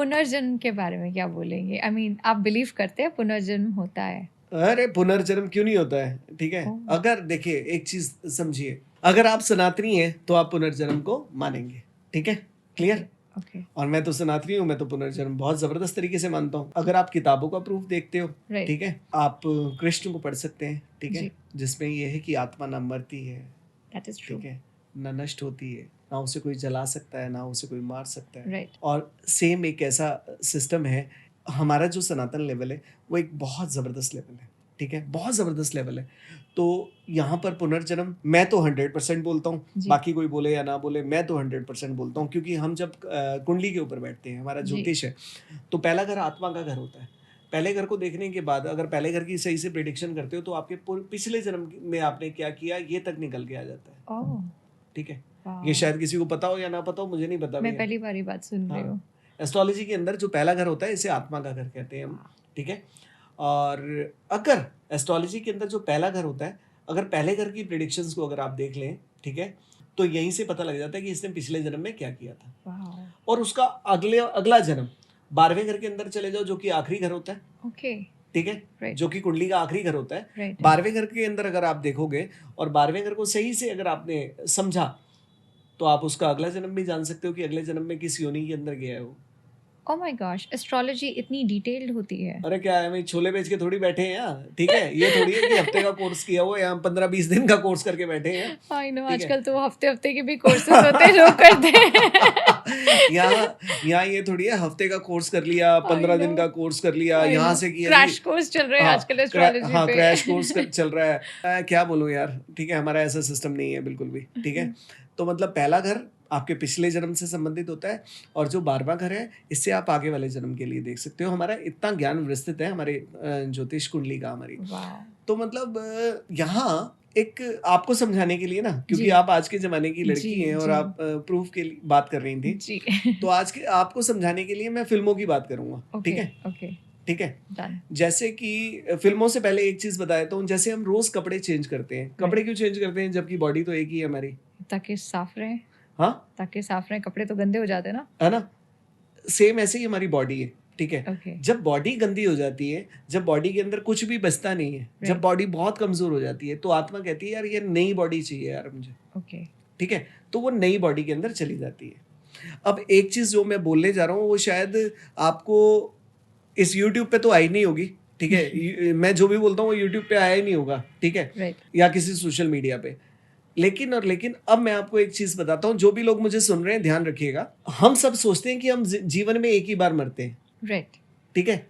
पुनर्जन्म के बारे में क्या बोलेंगे? आई मीन आप बिलीव करते हैं पुनर्जन्म होता है? अरे पुनर्जन्म क्यों नहीं होता है, ठीक है। ओह! अगर देखिए एक चीज समझिए, अगर आप सनातनी हैं तो आप पुनर्जन्म को मानेंगे, ठीक है, क्लियर। ओके, और मैं तो सनातनी हूँ, मैं तो पुनर्जन्म बहुत जबरदस्त तरीके से मानता हूँ। अगर आप किताबों का प्रूफ देखते हो, राइट, ठीक है, आप कृष्ण को पढ़ सकते हैं, ठीक है, जी, जिसमें ये है कि आत्मा ना मरती है, दैट इज़ ट्रू, ठीक है, ना नष्ट होती है, ना उसे कोई जला सकता है, ना उसे कोई मार सकता है। राइट, और सेम एक ऐसा सिस्टम है, हमारा जो सनातन लेवल है वो एक बहुत ज़बरदस्त लेवल है, ठीक है, बहुत ज़बरदस्त लेवल है। तो यहाँ पर पुनर्जन्म मैं तो 100% बोलता हूँ, जी, बाकी कोई बोले या ना बोले, मैं तो 100% बोलता हूँ, क्योंकि हम जब कुंडली के ऊपर बैठते हैं, हमारा जी, ज्योतिष है, तो पहला घर आत्मा का घर होता है। पहले घर को देखने के बाद अगर पहले घर की सही से प्रिडिक्शन करते हो तो आपके पिछले जन्म में आपने क्या किया ये तक निकल के आ जाता है, ओह! ठीक है। ये वाओ! शायद किसी को पता हो या ना पता हो, मुझे नहीं पता मैं भैया। पहली बार ये बात सुन रही हाँ, हूँ। एस्ट्रोलॉजी के अंदर जो पहला घर होता है इसे आत्मा का घर कहते हैं हम, ठीक है। और अगर एस्ट्रोलॉजी के अंदर जो पहला घर होता है, अगर पहले घर की प्रिडिक्शंस को अगर आप देख लें, ठीक है, तो यहीं से पता लग जाता है कि इसने पिछले जन्म में क्या किया था। वाओ! और उसका अगला जन्म 12वें घर के अंदर चले जाओ, जो कि आखिरी घर होता है, ओके, ठीक है, राइट, जो कि कुंडली का आखिरी घर होता है। राइट, 12वें घर के अंदर अगर आप देखोगे और 12वें घर को सही से अगर आपने समझा, तो आप उसका अगला जन्म भी जान सकते हो कि अगले जन्म में किस योनि के अंदर गया है वो। Oh my gosh! एस्ट्रोलॉजी इतनी डिटेल्ड होती है। अरे क्या है, भाई छोले बेच के थोड़ी बैठे हैं यहाँ, ठीक है, ये थोड़ी है कि हफ्ते का कोर्स किया हुआ है, यहाँ 15-20 दिन का कोर्स करके बैठे हैं, आई नो ठीक है। आजकल तो हफ्ते-हफ्ते के भी कोर्सेज़ होते हैं जो करते हैं। यहाँ यहाँ ये थोड़ी है हफ्ते का कोर्स कर लिया, आई 15 दिन नो, का कोर्स कर लिया, आई यहाँ नो। से किया जी। क्रैश कोर्स चल रहे हैं हाँ, आजकल एस्ट्रोलॉजी हाँ, पे। क्रैश कोर्स चल रहा है। मैं क्या बोलूँ यार, ठीक है, हमारा ऐसा सिस्टम नहीं है बिल्कुल भी, ठीक है। तो मतलब पहला घर आपके पिछले जन्म से संबंधित होता है, और जो 12वां घर है इससे आप आगे वाले जन्म के लिए देख सकते हो। हमारा इतना ज्ञान विस्तृत है हमारे ज्योतिष कुंडली का हमारी। वाओ! तो मतलब यहाँ एक आपको समझाने के लिए ना, क्योंकि जी, आप आज के ज़माने की जी, लड़की हैं और जी, आप प्रूफ के लिए बात कर रही थी, जी। तो आज के आपको समझाने के लिए मैं फ़िल्मों की बात करूँगा, ठीक ओके, है? ओके, ठीक है? डन, जैसे कि फ़िल्मों से पहले एक चीज़ बता देता हूँ, जैसे हम रोज़ कपड़े चेंज करते हैं, कपड़े राइट। क्यों चेंज करते हैं जबकि बॉडी तो एक ही है हमारी? ताकि साफ रहें, हाँ, ताकि साफ रहें, कपड़े तो गंदे हो जाते हैं ना? है ना? सेम ऐसे ही हमारी बॉडी है, ठीक है। ओके, जब बॉडी गंदी हो जाती है, जब बॉडी के अंदर कुछ भी बचता नहीं है, जब राइट, बॉडी बहुत कमज़ोर हो जाती है, तो आत्मा कहती है यार ये नई बॉडी चाहिए यार मुझे, ओके, ठीक है। तो वो नई बॉडी के अंदर चली जाती है। अब एक चीज़ जो मैं बोलने जा रहा हूँ वो शायद आपको इस यूट्यूब पे तो आई नहीं होगी, ठीक है। मैं जो भी बोलता हूँ वो यूट्यूब पे आया ही नहीं होगा, ठीक है, राइट, या किसी सोशल मीडिया पे। लेकिन अब मैं आपको एक चीज़ बताता हूँ, जो भी लोग मुझे सुन रहे हैं ध्यान रखिएगा। हम सब सोचते हैं कि हम जीवन में एक ही बार मरते हैं, राइट, ठीक है।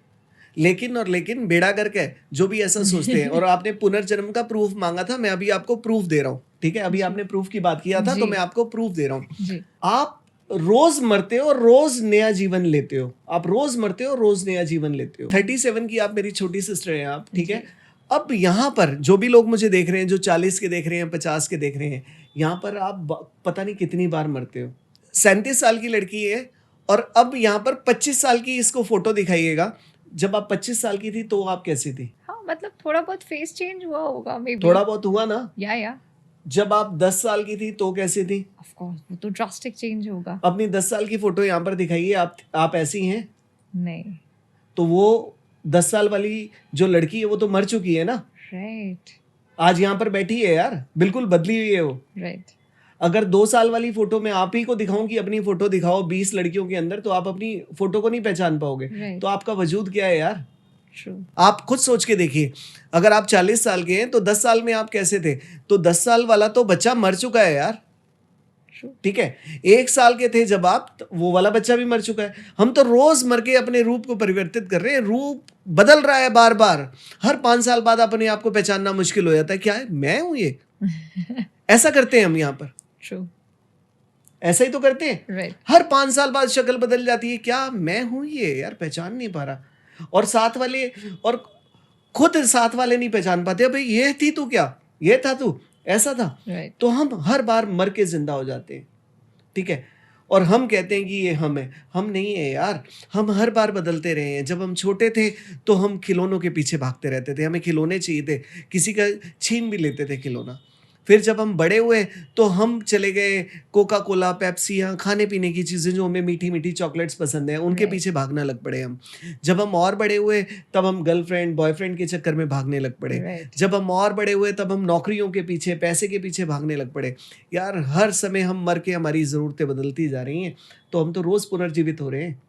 लेकिन बेड़ा गर्क है जो भी ऐसा सोचते हैं। और आपने पुनर्जन्म का प्रूफ मांगा था, मैं अभी आपको प्रूफ दे रहा हूँ, ठीक है। अभी जी, आपने प्रूफ की बात किया था, तो जी, मैं आपको प्रूफ दे रहा हूँ। जी, आप रोज मरते हो, रोज नया जीवन लेते हो। आप रोज मरते हो, रोज नया जीवन लेते हो। 37 की आप मेरी छोटी सिस्टर हैं आप, ठीक है। जी, अब यहाँ पर जो भी लोग मुझे देख रहे हैं, जो 40 के देख रहे हैं, 50 के देख रहे हैं, यहाँ पर आप पता नहीं कितनी बार मरते हो। 37 साल की लड़की है, और अब यहाँ पर 25 साल की इसको फोटो दिखाइएगा। जब आप 25 साल की थी तो आप कैसी थी? हाँ, मतलब थोड़ा बहुत फेस चेंज हुआ होगा मे बी। थोड़ा बहुत हुआ ना। या जब आप 10 साल की थी तो कैसी थी? ऑफ कोर्स वो तो ड्रास्टिक चेंज होगा। अपनी 10 साल की फोटो यहाँ पर दिखाइए, आप ऐसी हैं। नहीं, तो वो 10 साल वाली जो लड़की है वो तो मर चुकी है ना, राइट, आज यहाँ पर बैठी है यार, बिल्कुल बदली हुई है वो। राइट, अगर 2 साल वाली फोटो में आप ही को दिखाऊं कि अपनी फोटो दिखाओ 20 लड़कियों के अंदर, तो आप अपनी फोटो को नहीं पहचान पाओगे। राइट, तो आपका वजूद क्या है यार? ट्रू, आप खुद सोच के देखिए। अगर आप 40 साल के हैं तो 10 साल में आप कैसे थे? तो 10 साल वाला तो बच्चा मर चुका है यार, ट्रू, ठीक है। 1 साल के थे जब आप, तो वो वाला बच्चा भी मर चुका है। हम तो रोज मर के अपने रूप को परिवर्तित कर रहे हैं, रूप बदल रहा है बार बार। हर 5 साल बाद अपने आप को पहचानना मुश्किल हो जाता है, क्या है मैं हूं ये? ऐसा करते हैं हम यहाँ पर, ट्रू, ऐसा ही तो करते हैं। राइट, हर 5 साल बाद शक्ल बदल जाती है, क्या मैं हूं ये यार? पहचान नहीं पा रहा। और साथ वाले, और खुद साथ वाले नहीं पहचान पाते, भाई ये थी तू, क्या ये था तू, ऐसा था। राइट, तो हम हर बार मर के जिंदा हो जाते हैं, ठीक है। और हम कहते हैं कि ये हम है, हम नहीं है यार। हम हर बार बदलते रहे हैं। जब हम छोटे थे तो हम खिलौनों के पीछे भागते रहते थे, हमें खिलौने चाहिए थे, किसी का छीन भी लेते थे खिलौना। फिर जब हम बड़े हुए तो हम चले गए कोका कोला, पेप्सियाँ, खाने पीने की चीज़ें जो हमें मीठी मीठी चॉकलेट्स पसंद हैं, उनके राइट, पीछे भागना लग पड़े हम। जब हम और बड़े हुए तब हम गर्लफ्रेंड बॉयफ्रेंड के चक्कर में भागने लग पड़े। राइट, जब हम और बड़े हुए तब हम नौकरियों के पीछे, पैसे के पीछे भागने लग पड़े। यार हर समय हम मर के हमारी ज़रूरतें बदलती जा रही हैं, तो हम तो रोज़ पुनर्जीवित हो रहे हैं।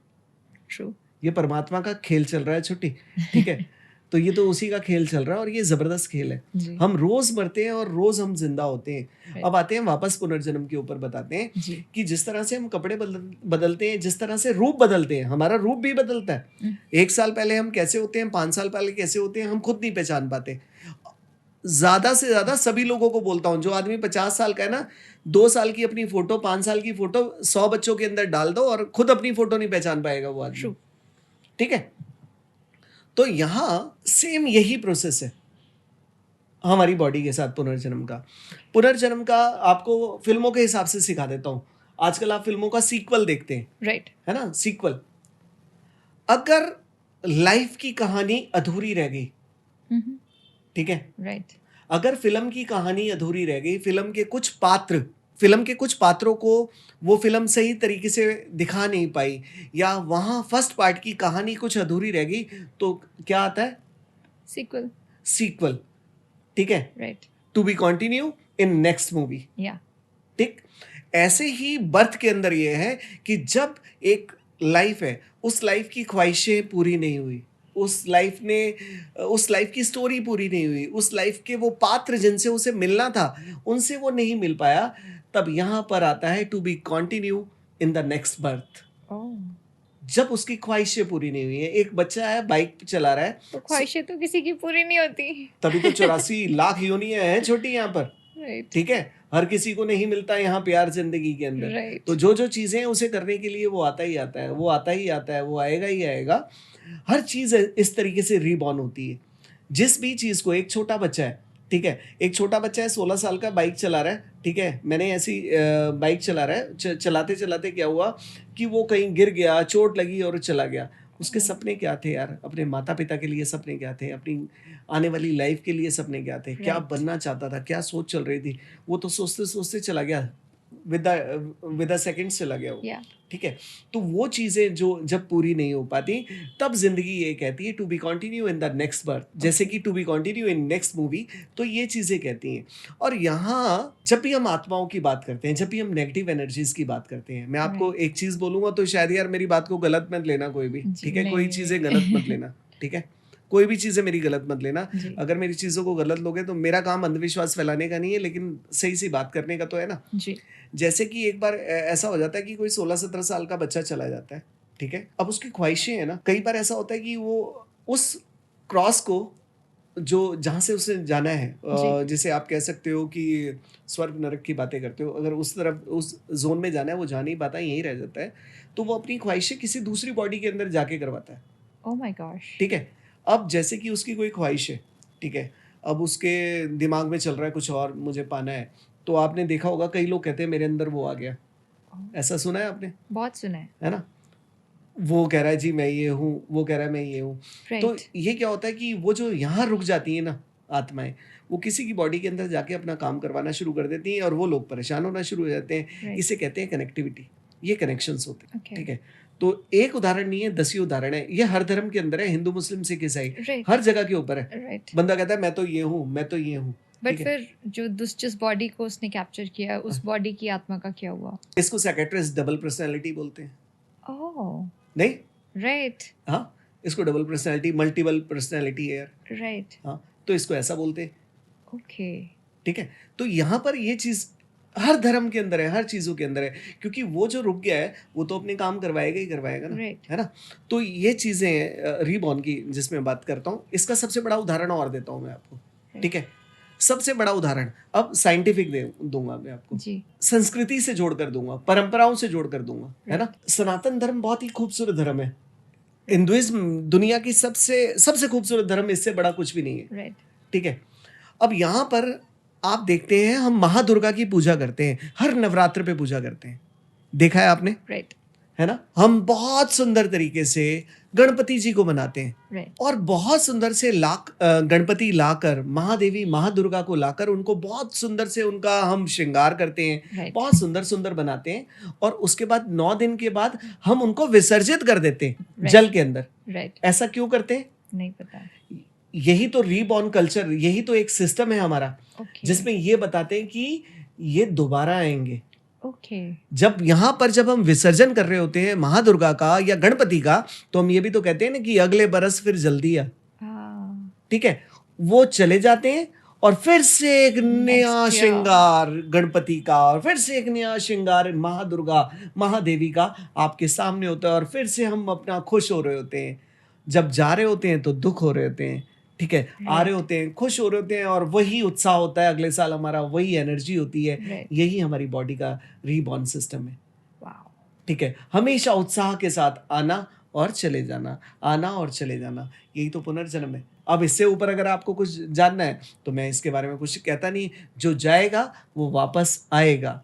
ट्रू, ये परमात्मा का खेल चल रहा है छुट्टी, ठीक है? तो ये तो उसी का खेल चल रहा है और ये ज़बरदस्त खेल है। जी, हम रोज़ मरते हैं और रोज़ हम ज़िंदा होते हैं। राइट, अब आते हैं वापस पुनर्जन्म के ऊपर बताते हैं जी, कि जिस तरह से हम कपड़े बदलते हैं, जिस तरह से रूप बदलते हैं, हमारा रूप भी बदलता है। हुँ, 1 साल पहले हम कैसे होते हैं, 5 साल पहले कैसे होते हैं, हम खुद नहीं पहचान पाते। ज़्यादा से ज़्यादा सभी लोगों को बोलता हूँ, जो आदमी 50 साल का है ना, 2 साल की अपनी फ़ोटो, 5 साल की फ़ोटो 100 बच्चों के अंदर डाल दो और खुद अपनी फ़ोटो नहीं पहचान पाएगा वो आदमी। ट्रू, ठीक है? तो यहाँ सेम यही प्रोसेस है हमारी बॉडी के साथ पुनर्जन्म का। पुनर्जन्म का आपको फ़िल्मों के हिसाब से सिखा देता हूँ। आजकल आप फ़िल्मों का सीक्वल देखते हैं, राइट, है ना? सीक्वल। अगर लाइफ़ की कहानी अधूरी रह गई, हुँ, हुँ, ठीक है? राइट, अगर फ़िल्म की कहानी अधूरी रह गई, फ़िल्म के कुछ पात्रों को वो फ़िल्म सही तरीके से दिखा नहीं पाई या वहाँ फर्स्ट पार्ट की कहानी कुछ अधूरी रह गई, तो क्या आता है? सीक्वल, सीक्वल, ठीक है? Right, to be continue in next movie, या, ठीक? ऐसे ही बर्थ के अंदर ये है कि जब एक लाइफ है, उस लाइफ की ख्वाहिशें पूरी नहीं हुई, उस लाइफ की स्टोरी पूरी नहीं हुई, उस लाइफ के वो पात्र जिनसे उसे मिलना था, उनसे वो नहीं मिल पाया, तब यहाँ पर आता है to be continue in the next birth. ओह! जब उसकी ख्वाहिशें पूरी नहीं हुई है, एक बच्चा है बाइक चला रहा है, तो ख्वाहिशें तो किसी की पूरी नहीं होती। तभी तो 84 लाख योनियां हैं छोटी यहाँ पर, राइट, ठीक है? हर किसी को नहीं मिलता यहाँ प्यार ज़िंदगी के अंदर। राइट, तो जो-जो चीज़ें हैं उसे करने के लिए वो आता ही आता है, वो आता ही आता है, वो आएगा ही आएगा। हर चीज़ इस तरीके से रीबॉर्न होती है। जिस भी चीज़ को एक छोटा बच्चा है, ठीक है? एक छोटा बच्चा है 16 साल का बाइक चला रहा है, ठीक है? मैंने ऐसी बाइक चला रहा है, चलाते-चलाते क्या हुआ कि वो कहीं गिर गया, चोट लगी और चला गया। उसके ओह! सपने क्या थे यार? अपने माता-पिता के लिए सपने क्या थे? अपनी आने वाली लाइफ़ के लिए सपने क्या थे? क्या राइट, बनना चाहता था? क्या सोच चल रही थी? वो तो सोचते-सोचते चला गया, विद द सेकंड्स चला गया वो, या, ठीक है? तो वो चीज़ें जो जब पूरी नहीं हो पाती, तब ज़िंदगी ये कहती है to be continue in the next birth, जैसे ओके, कि to be continue in next movie, तो ये चीज़ें कहती हैं। और यहाँ जब भी हम आत्माओं की बात करते हैं, जब भी हम नेगेटिव एनर्जीज़ की बात करते हैं, मैं आपको राइट, एक चीज़ बोलूँगा तो शायद यार मेरी बात को गलत मत लेना कोई भी, जी, ठीक है? नहीं, कोई नहीं, चीज़ें गलत मत नहीं। लेना, ठीक है? कोई भी चीज़ें मेरी गलत मत लेना। जी, अगर मेरी चीज़ों को गलत लोगे तो मेरा काम अंधविश्वास फैलाने का नहीं है, लेकिन सही-सी बात करने का तो है ना। जी, जैसे कि एक बार ऐसा हो जाता है कि कोई 16-17 साल का बच्चा चला जाता है, ठीक है? अब उसकी ख्वाहिशें हैं ना, कई बार ऐसा होता है कि वो उस क्रॉस को जो जहाँ से उसे जाना है, जी, जिसे आप कह सकते हो कि स्वर्ग नरक की बातें करते हो, अगर उस तरफ उस ज़ोन में जाना है, वो जा नहीं पाता, यहीं रह जाता है, तो वो अपनी ख्वाहिशें किसी दूसरी बॉडी के अंदर जाके करवाता है, ओह माय गॉश! ठीक है? अब जैसे कि उसकी कोई ख्वाहिश है, ठीक है? अब उसके दिमाग में चल रहा है कुछ और मुझे पाना है, तो आपने देखा होगा कई लोग कहते हैं मेरे अंदर वो आ गया, ओह, ऐसा सुना है आपने? बहुत सुना है ना? वो कह रहा है जी मैं ये हूँ, वो कह रहा है मैं ये हूँ। तो राइट, ये क्या होता है कि वो जो यहाँ रुक जाती हैं ना आत्माएँ, वो किसी की बॉडी के अंदर जाके अपना काम करवाना शुरू कर देती हैं और वो लोग परेशान होना शुरू हो जाते हैं। राइट, इसे कहते हैं कनेक्टिविटी, ये कनेक्शंस होते हैं, ओके, ठीक है? तो एक उदाहरण नहीं है, 10 ही उदाहरण है। ये हर धर्म के अंदर है, हिंदू, मुस्लिम, सिख, ईसाई, राइट, हर जगह के ऊपर है। राइट। बंदा कहता है मैं तो ये हूँ, मैं तो ये हूँ, बट ठीक है? फिर जो जिस बॉडी को उसने कैप्चर किया, उस बॉडी की आत्मा का क्या हुआ? इसको साइकियाट्रिस्ट डबल पर्सनैलिटी बोलते हैं। ओह! नहीं? राइट, हाँ, इसको डबल पर्सनैलिटी, मल्टीपल पर्सनैलिटी है यार। राइट, हाँ, तो इसको ऐसा बोलते हैं, ओके, ठीक है? तो यहाँ पर ये चीज़ हर धर्म के अंदर है, हर चीज़ों के अंदर है, क्योंकि वो जो रुक गया है, वो तो अपने काम करवाएगा ही करवाएगा ना, राइट, है ना? तो ये चीज़ें रीबॉर्न की जिसमें बात करता हूँ, इसका सबसे बड़ा उदाहरण और देता हूँ मैं आपको, ठीक है? सबसे बड़ा उदाहरण, अब साइंटिफिक दूँगा मैं आपको, जी, संस्कृति से जोड़कर दूँगा, परंपराओं से जोड़कर दूँगा, है ना? राइट, सनातन धर्म बहुत ही खूबसूरत धर्म है। हिंदुइज़्म दुनिया की सबसे सबसे खूबसूरत धर्म, इससे बड़ा कुछ भी नहीं है, राइट, ठीक है? अब यहाँ पर आप देखते हैं हम महादुर्गा की पूजा करते हैं, हर नवरात्र पे पूजा करते हैं। देखा है आपने? राइट, है ना? हम बहुत सुंदर तरीके से गणपति जी को बनाते हैं राइट, और बहुत सुंदर से गणपति लाकर, महादेवी महादुर्गा को लाकर उनको बहुत सुंदर से उनका हम श्रृंगार करते हैं, राइट, बहुत सुंदर सुंदर बनाते हैं और उसके बाद 9 दिन के बाद हम उनको विसर्जित कर देते हैं Right. जल के अंदर। राइट, ऐसा क्यों करते हैं? नहीं पता। यही तो रीबॉर्न कल्चर, यही तो एक सिस्टम है हमारा, ओके, जिसमें ये बताते हैं कि ये दोबारा आएंगे। ओके, जब हम विसर्जन कर रहे होते हैं महादुर्गा का या गणपति का, तो हम ये भी तो कहते हैं ना कि अगले बरस फिर जल्दी आ। हाँ, ठीक है, वो चले जाते हैं और फिर से एक नया Next year. श्रृंगार गणपति का और फिर से एक नया श्रृंगार महादुर्गा महादेवी का आपके सामने होता है और फिर से हम अपना खुश हो रहे होते हैं। जब जा रहे होते हैं तो दुख हो रहे होते हैं, ठीक है, आ रहे होते हैं खुश हो रहे होते हैं और वही उत्साह होता है अगले साल, हमारा वही एनर्जी होती है। राइट, यही हमारी बॉडी का रीबॉर्न सिस्टम है। वाओ, ठीक है, हमेशा उत्साह के साथ आना और चले जाना, आना और चले जाना, यही तो पुनर्जन्म है। अब इससे ऊपर अगर आपको कुछ जानना है तो मैं इसके बारे में कुछ कहता नहीं, जो जाएगा वो वापस आएगा।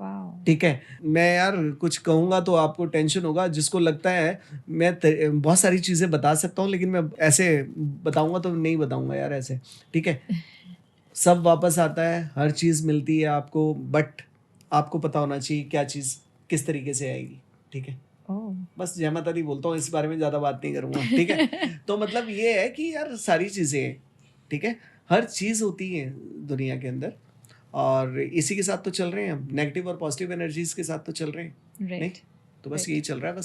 वाओ, ठीक है, मैं यार कुछ कहूँगा तो आपको टेंशन होगा, जिसको लगता है मैं बहुत सारी चीज़ें बता सकता हूँ लेकिन मैं ऐसे बताऊँगा तो नहीं बताऊँगा यार ऐसे। ठीक है, सब वापस आता है, हर चीज़ मिलती है आपको, बट आपको पता होना चाहिए क्या चीज़ किस तरीके से आएगी। ठीक है, ओह, बस जय माता दी बोलता हूँ, इस बारे में ज़्यादा बात नहीं करूँगा। ठीक है, तो मतलब ये है कि यार सारी चीज़ें हैं, ठीक है, हर चीज़ होती है दुनिया के अंदर और इसी के साथ तो चल रहे हैं हम, नेगेटिव और पॉजिटिव एनर्जीज के साथ तो चल रहे हैं, नहीं? राइट, तो बस राइट। यही चल रहा है बस।